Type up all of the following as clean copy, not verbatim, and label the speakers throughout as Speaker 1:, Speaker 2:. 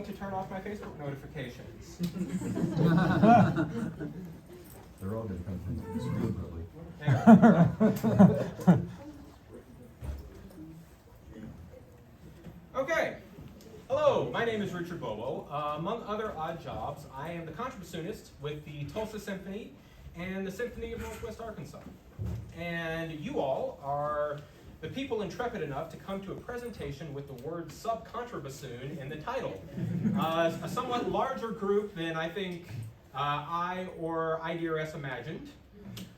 Speaker 1: To turn off my Facebook notifications.
Speaker 2: They're all going to come from deliberately.
Speaker 1: Okay. Hello, my name is Richard Bobo. Among other odd jobs, I am the contrabassoonist with the Tulsa Symphony and the Symphony of Northwest Arkansas. And you all are the people intrepid enough to come to a presentation with the word Subcontrabassoon in the title. A somewhat larger group than I think I or IDRS imagined,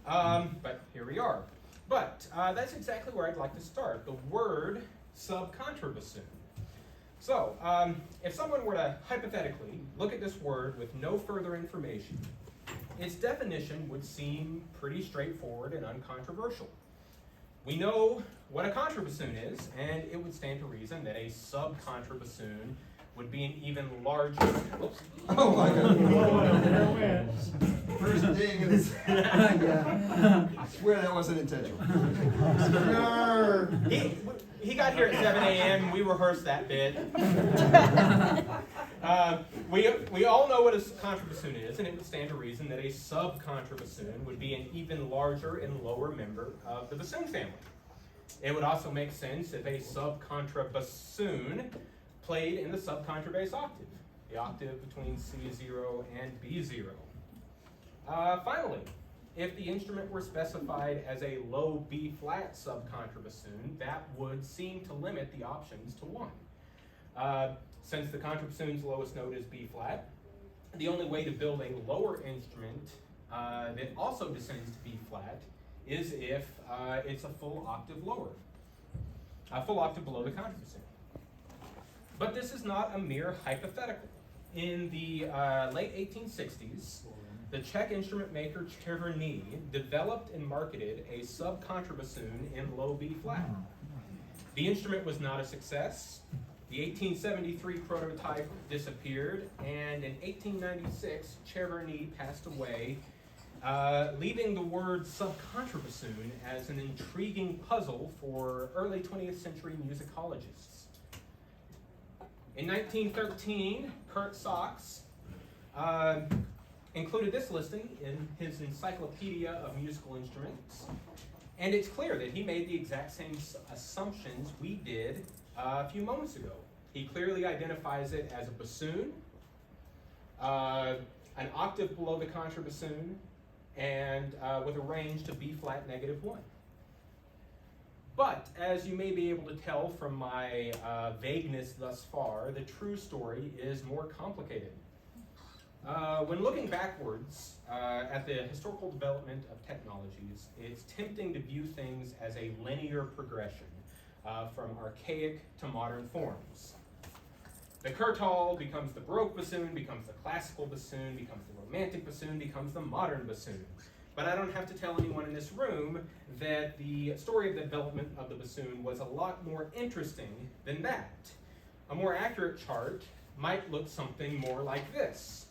Speaker 1: but here we are. But that's exactly where I'd like to start, the word Subcontrabassoon. So, if someone were to hypothetically look at this word with no further information, its definition would seem pretty straightforward and uncontroversial. We know what a contrabassoon is, and it would stand to reason that a subcontrabassoon would be an even larger. Oops.
Speaker 2: Oh my God!
Speaker 3: First ding is.
Speaker 2: I swear that wasn't intentional.
Speaker 1: He got here at 7 a.m. We rehearsed that bit. We all know what a contrabassoon is, and it would stand to reason that a subcontrabassoon would be an even larger and lower member of the bassoon family. It would also make sense if a subcontrabassoon played in the subcontrabass octave, the octave between C0 and B0. Finally, if the instrument were specified as a low B-flat subcontrabassoon, that would seem to limit the options to one. Since the contrabassoon's lowest note is B-flat, the only way to build a lower instrument that also descends to B-flat is if it's a full octave lower, a full octave below the contrabassoon. But this is not a mere hypothetical. In the late 1860s, the Czech instrument maker Červený developed and marketed a subcontrabassoon in low B-flat. The instrument was not a success. The 1873 prototype disappeared, and in 1896, Červený passed away, leaving the word subcontrabassoon as an intriguing puzzle for early 20th century musicologists. In 1913, Kurt Sachs included this listing in his Encyclopedia of Musical Instruments, and it's clear that he made the exact same assumptions we did a few moments ago. He clearly identifies it as a bassoon, an octave below the contrabassoon, and with a range to B-flat -1. But as you may be able to tell from my vagueness thus far, the true story is more complicated. When looking backwards at the historical development of technologies, it's tempting to view things as a linear progression from archaic to modern forms. The Kurtal becomes the Baroque bassoon, becomes the classical bassoon, becomes the romantic bassoon, becomes the modern bassoon. But I don't have to tell anyone in this room that the story of the development of the bassoon was a lot more interesting than that. A more accurate chart might look something more like this,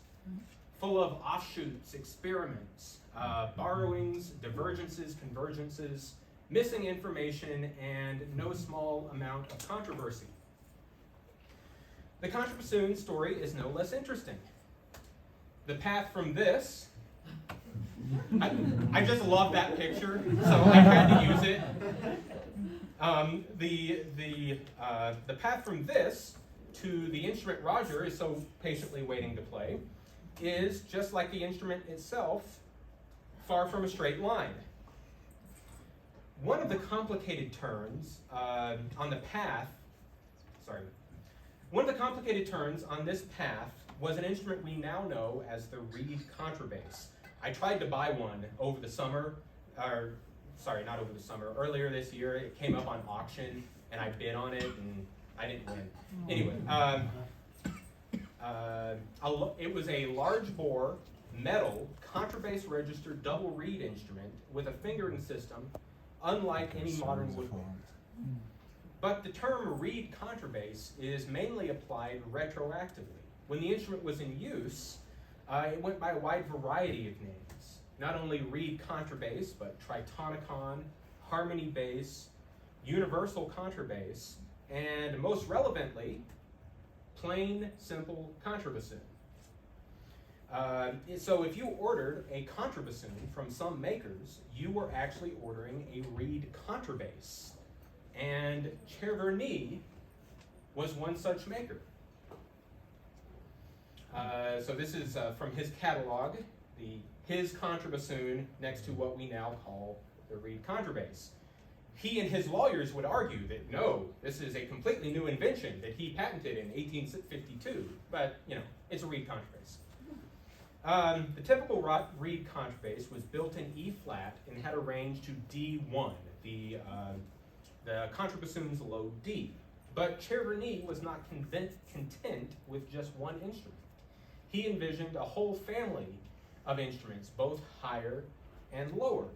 Speaker 1: full of offshoots, experiments, borrowings, divergences, convergences, missing information, and no small amount of controversy. The contrabassoon story is no less interesting. The path from this, I just love that picture, so I had to use it. The path from this to the instrument Roger is so patiently waiting to play is, just like the instrument itself, far from a straight line. One of the complicated turns on this path was an instrument we now know as the reed contrabass. I tried to buy one over the summer, earlier this year. It came up on auction, and I bid on it, and I didn't win. Anyway, it was a large bore, metal, contrabass registered double reed instrument with a fingering system unlike any modern woodwind. But the term reed contrabass is mainly applied retroactively. When the instrument was in use, it went by a wide variety of names. Not only reed contrabass, but tritonicon, harmony bass, universal contrabass, and most relevantly, Plain, simple contrabassoon. So if you ordered a contrabassoon from some makers, you were actually ordering a reed contrabass. And Červený was one such maker. So this is from his catalog, his contrabassoon next to what we now call the reed contrabass. He and his lawyers would argue that no, this is a completely new invention that he patented in 1852, but it's a reed contrabass. The typical reed contrabass was built in E flat and had a range to D1, the contrabassoon's low D. But Červený was not content with just one instrument. He envisioned a whole family of instruments, both higher and lower.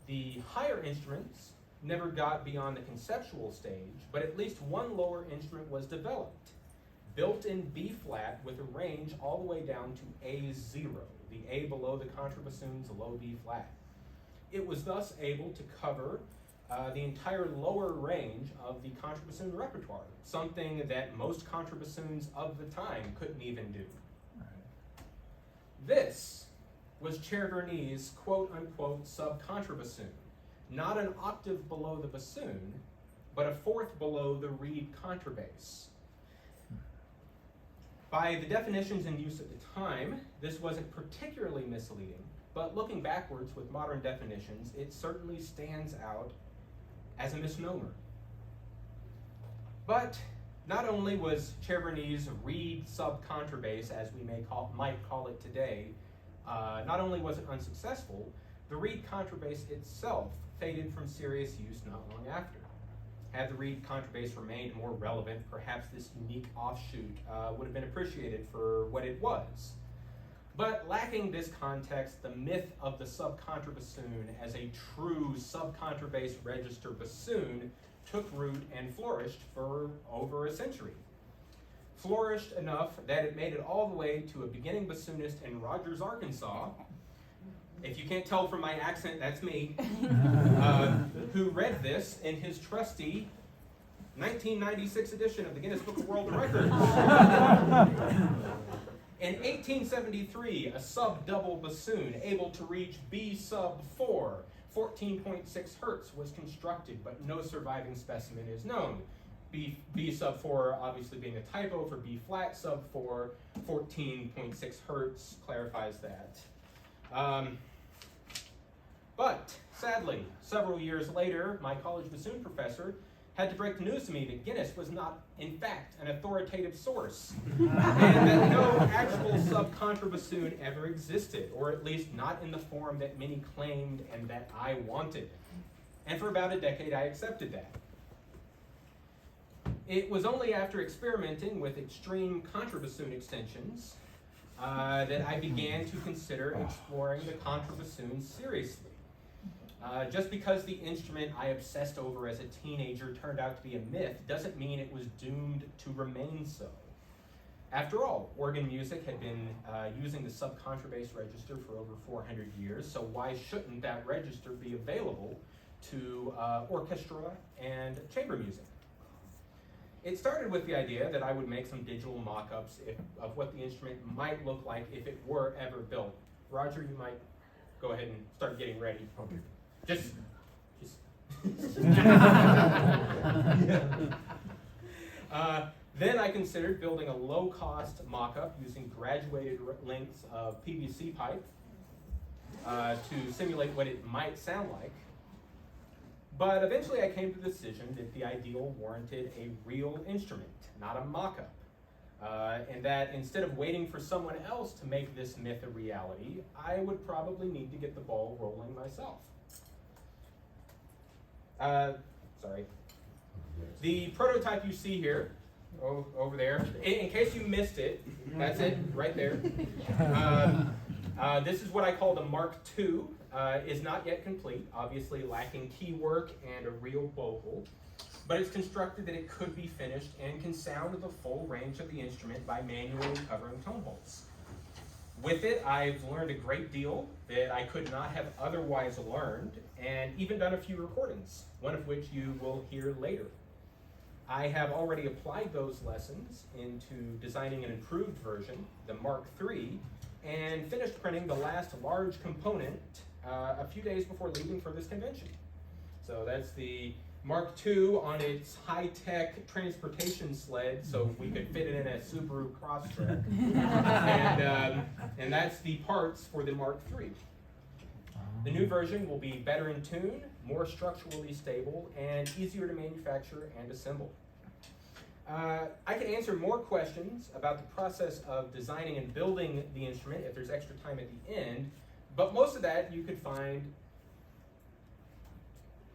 Speaker 1: The higher instruments never got beyond the conceptual stage, but at least one lower instrument was developed, built in B flat with a range all the way down to A0, the A below the contrabassoon's low B flat. It was thus able to cover the entire lower range of the contrabassoon repertoire, something that most contrabassoons of the time couldn't even do. This was Červeny's quote-unquote subcontrabassoon, not an octave below the bassoon, but a fourth below the reed contrabass. By the definitions in use at the time, this wasn't particularly misleading, but looking backwards with modern definitions, it certainly stands out as a misnomer. But not only was Červeny's reed subcontrabass, as we might call it today, not only was it unsuccessful, the reed contrabass itself faded from serious use not long after. Had the reed contrabass remained more relevant, perhaps this unique offshoot would have been appreciated for what it was. But lacking this context, the myth of the subcontrabassoon as a true subcontrabass register bassoon took root and flourished for over a century. Flourished enough that it made it all the way to a beginning bassoonist in Rogers, Arkansas. If you can't tell from my accent, that's me, who read this in his trusty 1996 edition of the Guinness Book of World Records. In 1873, a sub-double bassoon able to reach B sub 4, 14.6 hertz, was constructed, but no surviving specimen is known. B sub 4 obviously being a typo for B flat sub 4, 14.6 hertz clarifies that. But sadly, several years later, my college bassoon professor had to break the news to me that Guinness was not, in fact, an authoritative source, and that no actual subcontrabassoon ever existed, or at least not in the form that many claimed and that I wanted. And for about a decade, I accepted that. It was only after experimenting with extreme contrabassoon extensions that I began to consider exploring the contrabassoon seriously. Just because the instrument I obsessed over as a teenager turned out to be a myth doesn't mean it was doomed to remain so. After all, organ music had been using the subcontrabass register for over 400 years, so why shouldn't that register be available to orchestra and chamber music? It started with the idea that I would make some digital mock-ups of what the instrument might look like if it were ever built. Roger, you might go ahead and start getting ready.
Speaker 2: Okay.
Speaker 1: Just. Then I considered building a low-cost mock-up using graduated lengths of PVC pipe to simulate what it might sound like. But eventually I came to the decision that the ideal warranted a real instrument, not a mock-up. And that instead of waiting for someone else to make this myth a reality, I would probably need to get the ball rolling myself. Sorry. The prototype you see here, over there, in case you missed it, that's it, right there. This is what I call the Mark II. Is not yet complete, obviously lacking key work and a real vocal, but it's constructed that it could be finished and can sound the full range of the instrument by manually covering tone holes. With it, I've learned a great deal that I could not have otherwise learned, and even done a few recordings, one of which you will hear later. I have already applied those lessons into designing an improved version, the Mark III, and finished printing the last large component a few days before leaving for this convention. So that's the Mark II on its high-tech transportation sled, so we could fit it in a Subaru Crosstrek. And that's the parts for the Mark III. The new version will be better in tune, more structurally stable, and easier to manufacture and assemble. I can answer more questions about the process of designing and building the instrument if there's extra time at the end, but most of that you could find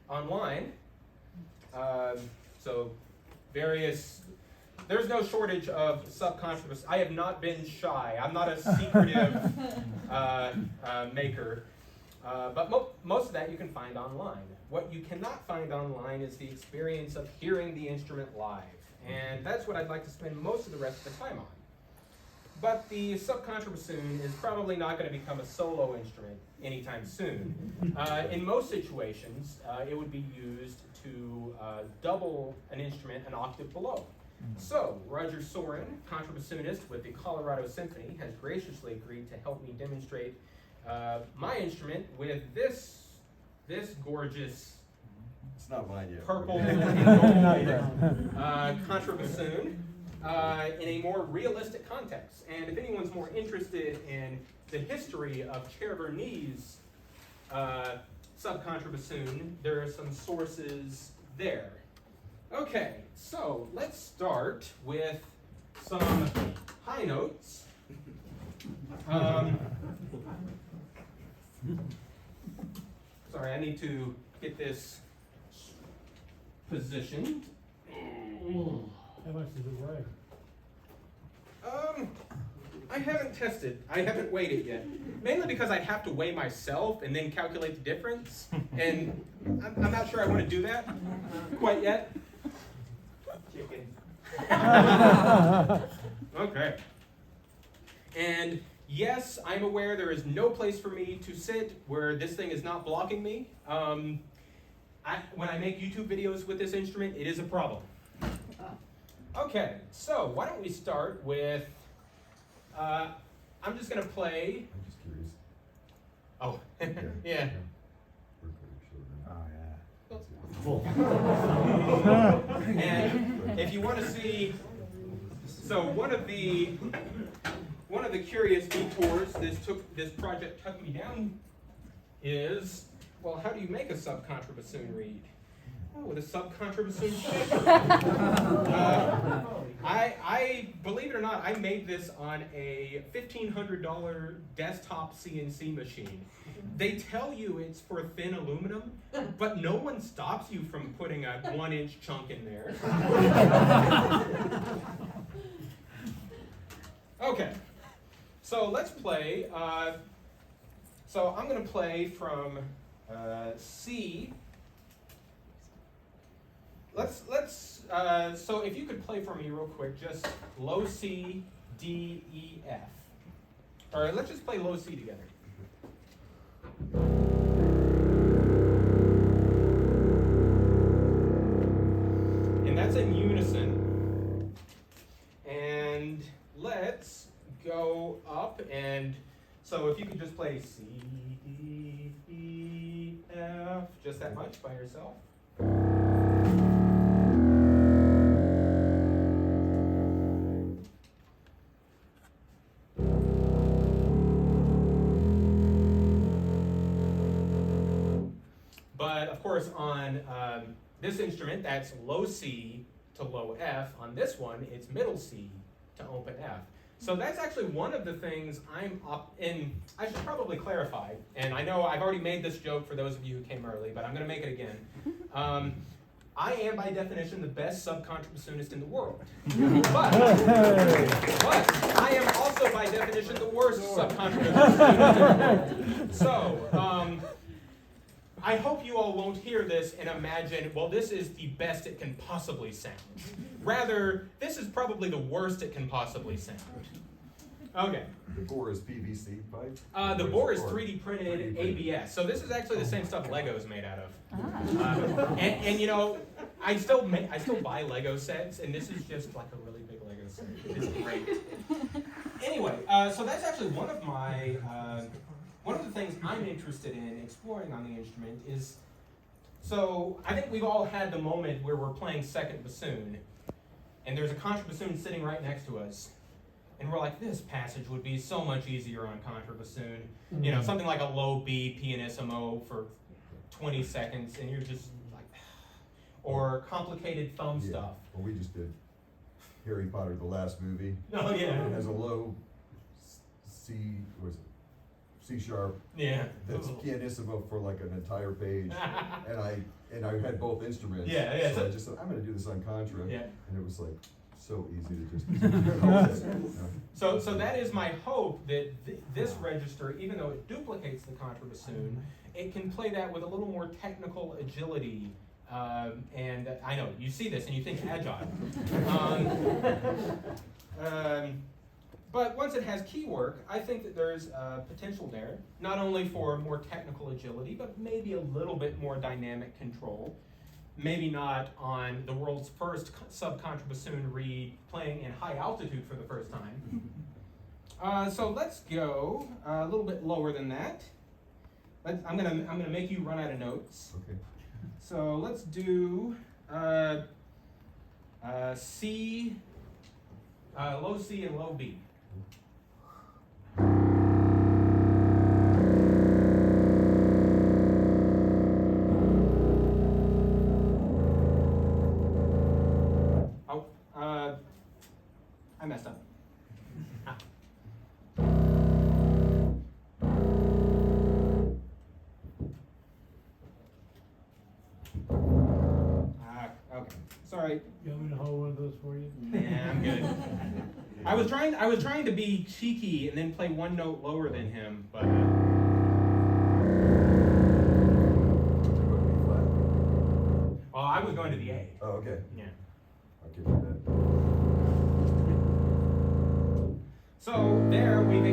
Speaker 1: online. So there's no shortage of subcontrabassoon. I have not been shy. I'm not a secretive maker. But most of that you can find online. What you cannot find online is the experience of hearing the instrument live. And that's what I'd like to spend most of the rest of the time on. But the subcontrabassoon is probably not going to become a solo instrument anytime soon. In most situations, it would be used to double an instrument an octave below. So, Roger Soren, contrabassoonist with the Colorado Symphony, has graciously agreed to help me demonstrate my instrument with this gorgeous
Speaker 2: It's not mine yet.
Speaker 1: purple and gold contrabassoon in a more realistic context. And if anyone's more interested in the history of Červeny's subcontrabassoon, there are some sources there. Okay, so let's start with some high notes. Sorry, I need to get this positioned.
Speaker 3: How much does it weigh?
Speaker 1: I haven't tested. I haven't weighed it yet. Mainly because I'd have to weigh myself and then calculate the difference. And I'm not sure I want to do that quite yet. Chicken. Okay. And yes, I'm aware there is no place for me to sit where this thing is not blocking me. When I make YouTube videos with this instrument, it is a problem. Okay, so why don't we start with, I'm just going to play.
Speaker 2: I'm just curious.
Speaker 1: Oh, yeah.
Speaker 2: Oh, yeah.
Speaker 1: And if you want to see, so one of the curious detours this project took me down is, well, how do you make a subcontrabassoon reed? Oh, with a subcontrabassoon shaker. I believe it or not, I made this on a $1,500 desktop CNC machine. They tell you it's for thin aluminum, but no one stops you from putting a 1-inch chunk in there. Okay, so let's play. So I'm going to play from C. So if you could play for me real quick, just low C, D, E, F. All right, let's just play low C together. And that's in unison. And let's go up, and so if you could just play C, D, E, F, just that much by yourself. But of course on this instrument, that's low C to low F. On this one, it's middle C to open F. So that's actually one of the things I'm up in. I should probably clarify, and I know I've already made this joke for those of you who came early, but I'm going to make it again. I am, by definition, the best subcontrabassoonist in the world. But I am also, by definition, the worst subcontrabassoonist in the world. So, I hope you all won't hear this and imagine, well, this is the best it can possibly sound. Rather, this is probably the worst it can possibly sound. Okay.
Speaker 2: The bore is PVC pipe?
Speaker 1: The bore is
Speaker 2: Or
Speaker 1: 3D printed
Speaker 2: 3D
Speaker 1: ABS. So this is actually the same stuff Lego's made out of.
Speaker 4: Ah.
Speaker 1: And you know, I still buy Lego sets, and this is just like a really big Lego set. It's great. Anyway, so that's actually one of my one of the things I'm interested in exploring on the instrument is. So I think we've all had the moment where we're playing second bassoon, and there's a contrabassoon sitting right next to us, and we're like, this passage would be so much easier on contrabassoon. You know, something like a low B pianissimo for 20 seconds, and you're just like, or complicated thumb
Speaker 2: Yeah.
Speaker 1: stuff.
Speaker 2: Well, we just did Harry Potter, the last movie.
Speaker 1: Oh yeah.
Speaker 2: It has a low C, what is it? C sharp.
Speaker 1: Yeah.
Speaker 2: That's pianissimo for like an entire page. And I had both instruments.
Speaker 1: Yeah, yeah.
Speaker 2: So I just said, I'm gonna do this on contra.
Speaker 1: Yeah.
Speaker 2: And it was like so easy to just.
Speaker 1: So that is my hope that this register, even though it duplicates the contrabassoon, it can play that with a little more technical agility. And I know, you see this and you think agile. But once it has key work, I think that there's potential there, not only for more technical agility, but maybe a little bit more dynamic control. Maybe not on the world's first subcontrabassoon reed playing in high altitude for the first time. So let's go a little bit lower than that. I'm gonna make you run out of notes.
Speaker 2: Okay.
Speaker 1: So let's do C, low C and low B. Oh, I messed up. Okay. Sorry.
Speaker 3: You want me to hold one of those for you?
Speaker 1: Nah, I'm good. I was trying to be cheeky and then play one note lower than him, but well, I was going to the A.
Speaker 2: Oh, okay.
Speaker 1: Yeah.
Speaker 2: I'll give you that.
Speaker 1: So there we've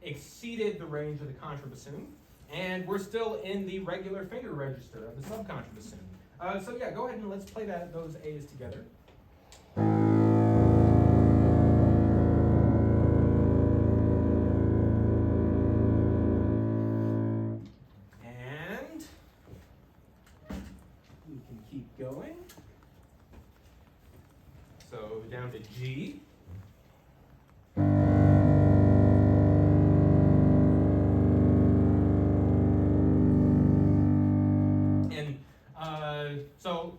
Speaker 1: exceeded the range of the contrabassoon, and we're still in the regular finger register of the subcontrabassoon. So yeah, go ahead and let's play those A's together. And we can keep going. So down to G. So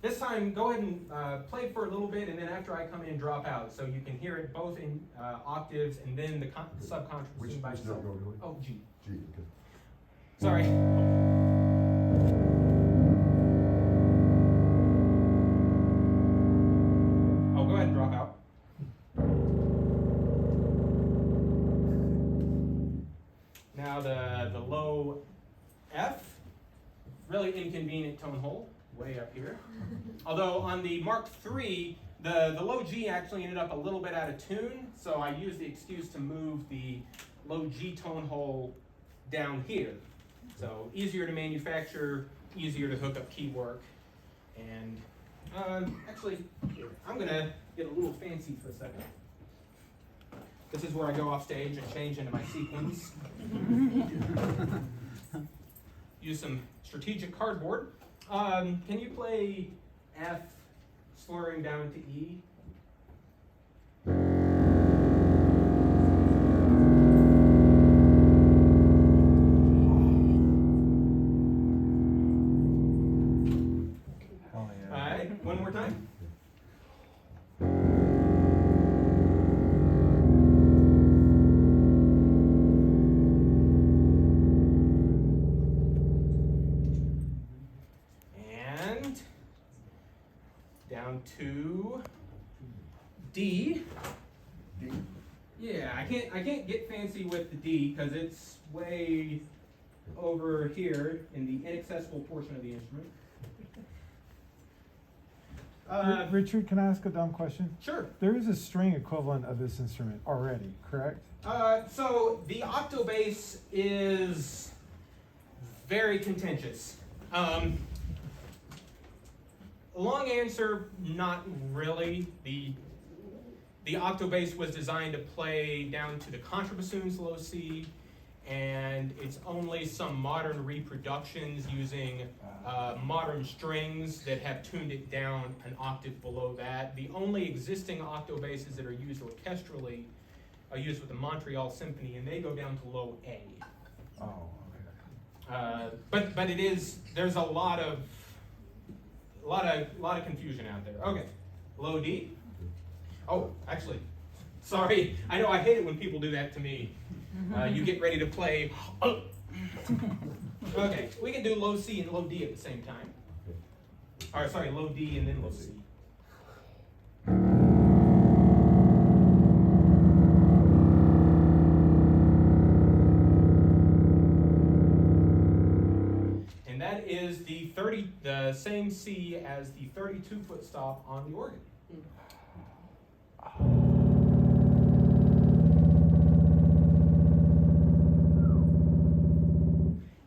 Speaker 1: this time, go ahead and play for a little bit, and then after I come in, drop out, so you can hear it both in octaves and then the subcontrabassoon by
Speaker 2: Which
Speaker 1: itself.
Speaker 2: note are we going?
Speaker 1: Oh, G.
Speaker 2: G, okay.
Speaker 1: Sorry. Oh, go ahead and drop out. Now the low F, really inconvenient tone hole, way up here. Although on the Mark III, the low G actually ended up a little bit out of tune, so I used the excuse to move the low G tone hole down here. So easier to manufacture, easier to hook up key work. And actually, I'm gonna get a little fancy for a second. This is where I go off stage and change into my sequence. Use some strategic cardboard. Can you play F slurring down to E?
Speaker 2: Oh, yeah.
Speaker 1: All right, one more time. And down to D.
Speaker 2: D.
Speaker 1: Yeah, I can't get fancy with the D because it's way over here in the inaccessible portion of the instrument.
Speaker 3: Richard, can I ask a dumb question?
Speaker 1: Sure.
Speaker 3: There is a string equivalent of this instrument already, correct?
Speaker 1: So the octobass is very contentious. Long answer, not really. The octobass was designed to play down to the contrabassoon's low C, and it's only some modern reproductions using modern strings that have tuned it down an octave below that. The only existing octobasses that are used orchestrally are used with the Montreal Symphony, and they go down to low A.
Speaker 3: Oh, okay.
Speaker 1: But it is, there's a lot of confusion out there. Okay, low D. Oh, actually, sorry. I know I hate it when people do that to me. You get ready to play. Okay, we can do low C and low D at the same time. Or sorry, low D and then low C. And that is the same C as the 32-foot stop on the organ.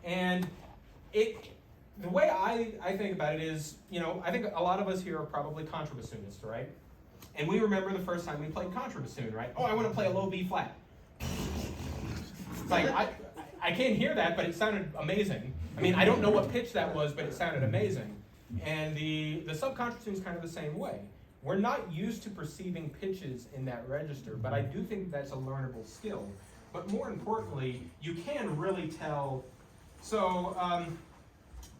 Speaker 1: And the way I think about it is, I think a lot of us here are probably contrabassoonists, right? And we remember the first time we played contrabassoon, right? Oh, I want to play a low B flat. It's like, I can't hear that, but it sounded amazing. I mean, I don't know what pitch that was, but it sounded amazing. And the subcontrabassoon is kind of the same way. We're not used to perceiving pitches in that register, but I do think that's a learnable skill. But more importantly, you can really tell. So,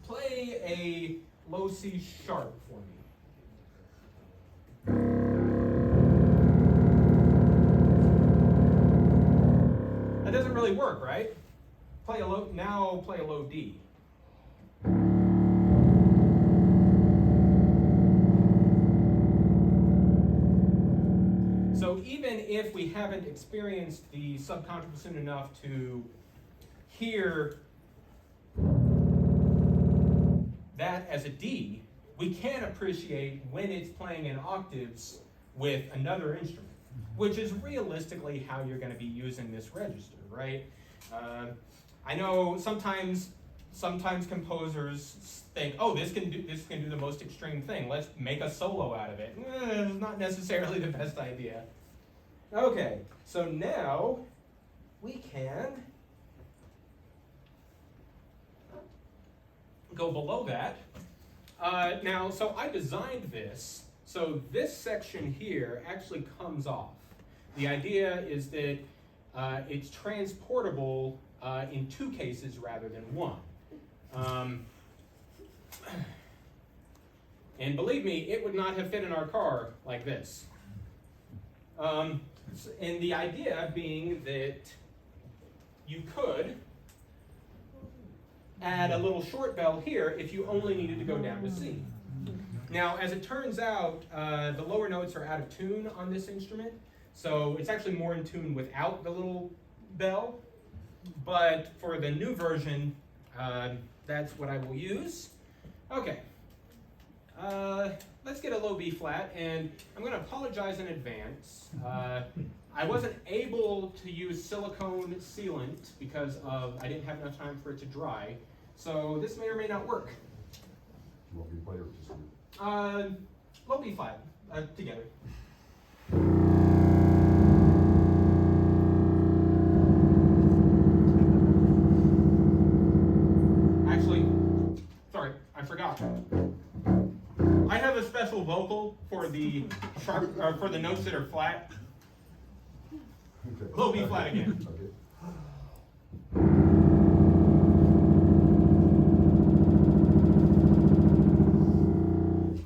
Speaker 1: play a low C sharp for me. That doesn't really work, right? Play a low D. So even if we haven't experienced the subcontrabassoon enough to hear that as a D, we can appreciate when it's playing in octaves with another instrument, which is realistically how you're going to be using this register, right? I know sometimes composers think, oh, this can do the most extreme thing. Let's make a solo out of it. It's not necessarily the best idea. Okay, so now we can go below that. Now, so I designed this, so this section here actually comes off. The idea is that it's transportable in two cases rather than one. And believe me, it would not have fit in our car like this. And the idea being that you could add a little short bell here if you only needed to go down to C. Now, as it turns out, the lower notes are out of tune on this instrument, so it's actually more in tune without the little bell. But for the new version, that's what I will use. Okay, let's get a low B flat, and I'm going to apologize in advance. I wasn't able to use silicone sealant because I didn't have enough time for it to dry. So this may or may not work.
Speaker 2: You want me to play or just
Speaker 1: Low B flat, together. Actually, sorry, I forgot. I have a special vocal for the for the notes that are flat.
Speaker 2: Okay.
Speaker 1: Low B flat again.
Speaker 2: Okay.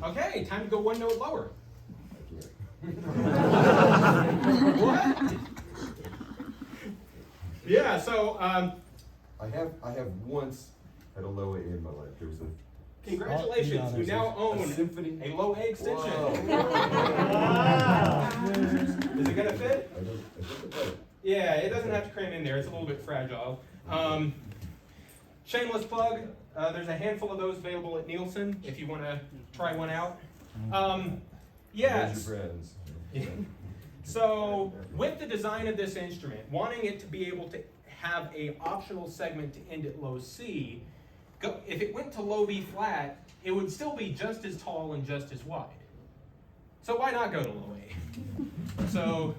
Speaker 1: Okay, time to go one note lower.
Speaker 2: I can't.
Speaker 1: What? Yeah, so
Speaker 2: I have once had a low A in my life. There was a
Speaker 1: congratulations, you now own
Speaker 2: a symphony.
Speaker 1: a low A extension.
Speaker 2: Wow.
Speaker 1: Is it gonna fit?
Speaker 2: I think it does.
Speaker 1: Yeah, it doesn't have to cram in there. It's a little bit fragile. Shameless plug. There's a handful of those available at Nielsen if you want to try one out. Yes.
Speaker 2: There's your friends.
Speaker 1: So, with the design of this instrument, wanting it to be able to have a optional segment to end at low C, if it went to low B flat, it would still be just as tall and just as wide. So why not go to low A? So,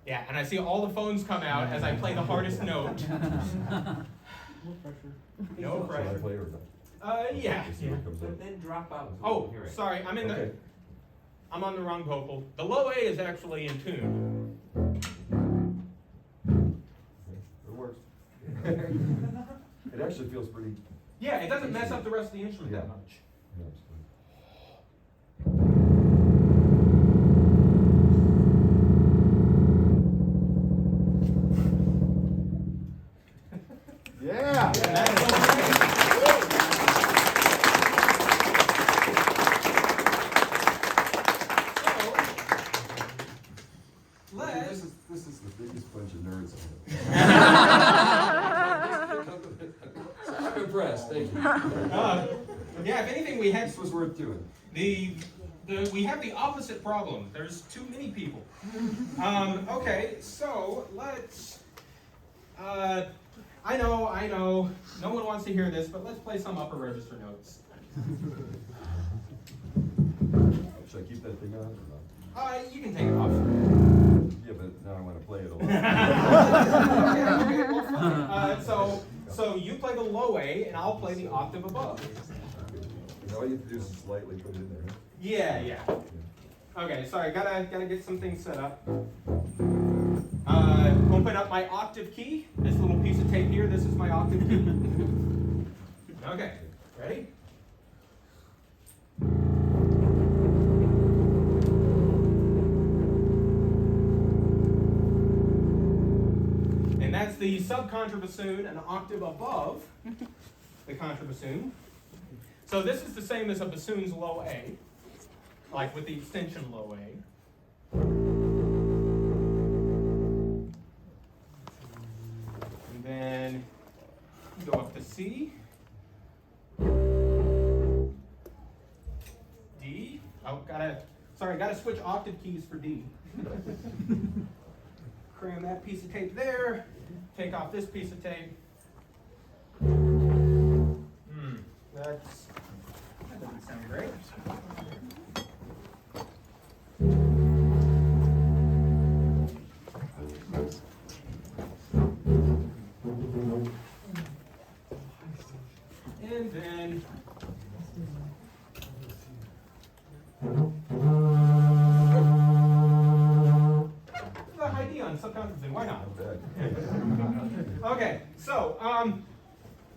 Speaker 1: yeah, and I see all the phones come out as I play the hardest note. No
Speaker 2: Shall I
Speaker 1: pressure.
Speaker 2: play or not?
Speaker 1: Yeah.
Speaker 2: Let's see what comes up.
Speaker 4: But then drop out.
Speaker 1: Oh, sorry,
Speaker 2: Okay.
Speaker 1: I'm on the wrong vocal. The low A is actually in tune.
Speaker 2: It works. It actually feels pretty.
Speaker 1: Yeah, it doesn't mess up the rest of the instrument that
Speaker 2: Yeah.
Speaker 1: much.
Speaker 2: Yeah, it's fine. Yeah.
Speaker 1: And that's okay. So, let's.
Speaker 2: This is the biggest bunch of nerds on it. I'm impressed, thank you.
Speaker 1: Yeah, if anything, we had
Speaker 2: This was worth doing.
Speaker 1: we have the opposite problem. There's too many people. Okay, so let's. I know, no one wants to hear this, but let's play some upper register notes.
Speaker 2: Should I keep that thing on or not?
Speaker 1: You can take it off.
Speaker 2: Yeah, but now I want to play it a lot.
Speaker 1: Okay, well, fine. So you play the low A, and I'll play the octave above.
Speaker 2: All you have to do is slightly put it in there.
Speaker 1: Yeah. Okay, sorry, gotta get some things set up. Open up my octave key. This little piece of tape here, this is my octave key. Okay, ready? And that's the subcontrabassoon, an octave above the contrabassoon. So this is the same as a bassoon's low A, like with the extension low A. And then go up to C, D. Oh, gotta switch octave keys for D. Cram that piece of tape there. Take off this piece of tape. That doesn't sound great. And then the high D on subcontrabassoon, why not? Okay, so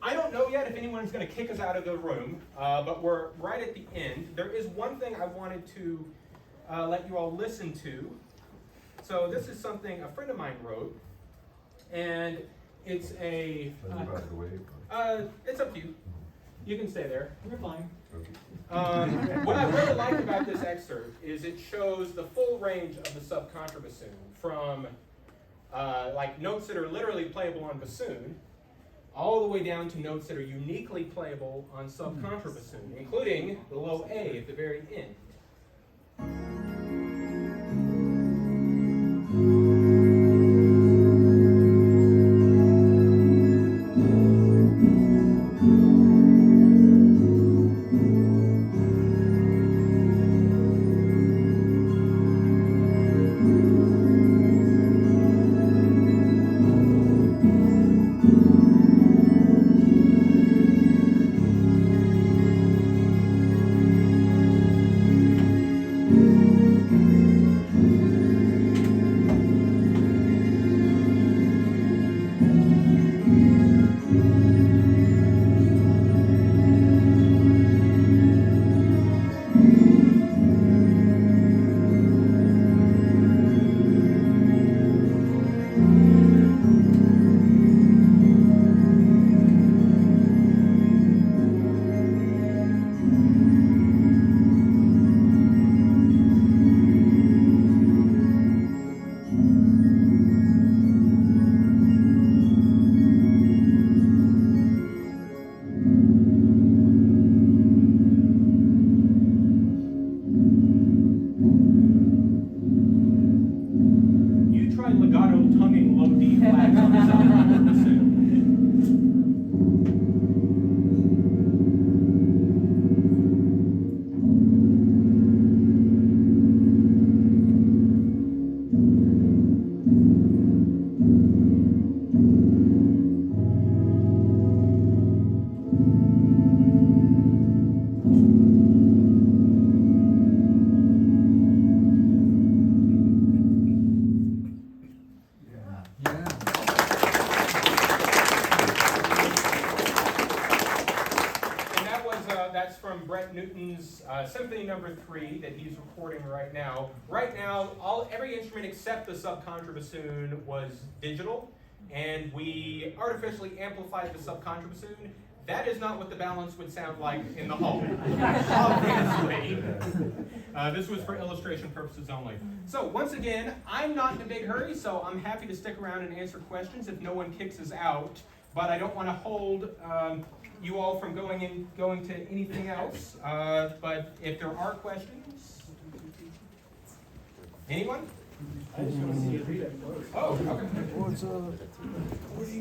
Speaker 1: I don't know yet if anyone's going to kick us out of the room, but we're right at the end. There is one thing I wanted to let you all listen to. So this is something a friend of mine wrote, and it's a.
Speaker 2: About the way.
Speaker 1: It's up to you. You can stay there. You're fine.
Speaker 2: Okay.
Speaker 1: What I really like about this excerpt is it shows the full range of the subcontrabassoon, from like notes that are literally playable on bassoon, all the way down to notes that are uniquely playable on subcontrabassoon, including the low A at the very end. try legato tonguing low D flats on the subcontrabassoon. That's from Brett Newton's Symphony No. 3 that he's recording right now. Right now, every instrument except the subcontrabassoon was digital, and we artificially amplified the subcontrabassoon. That is not what the balance would sound like in the hall, obviously. This was for illustration purposes only. So once again, I'm not in a big hurry, so I'm happy to stick around and answer questions if no one kicks us out, but I don't want to hold you all from going to anything else, but if there are questions, anyone?
Speaker 4: I just want to see you read it close.
Speaker 1: Oh, okay.
Speaker 3: What's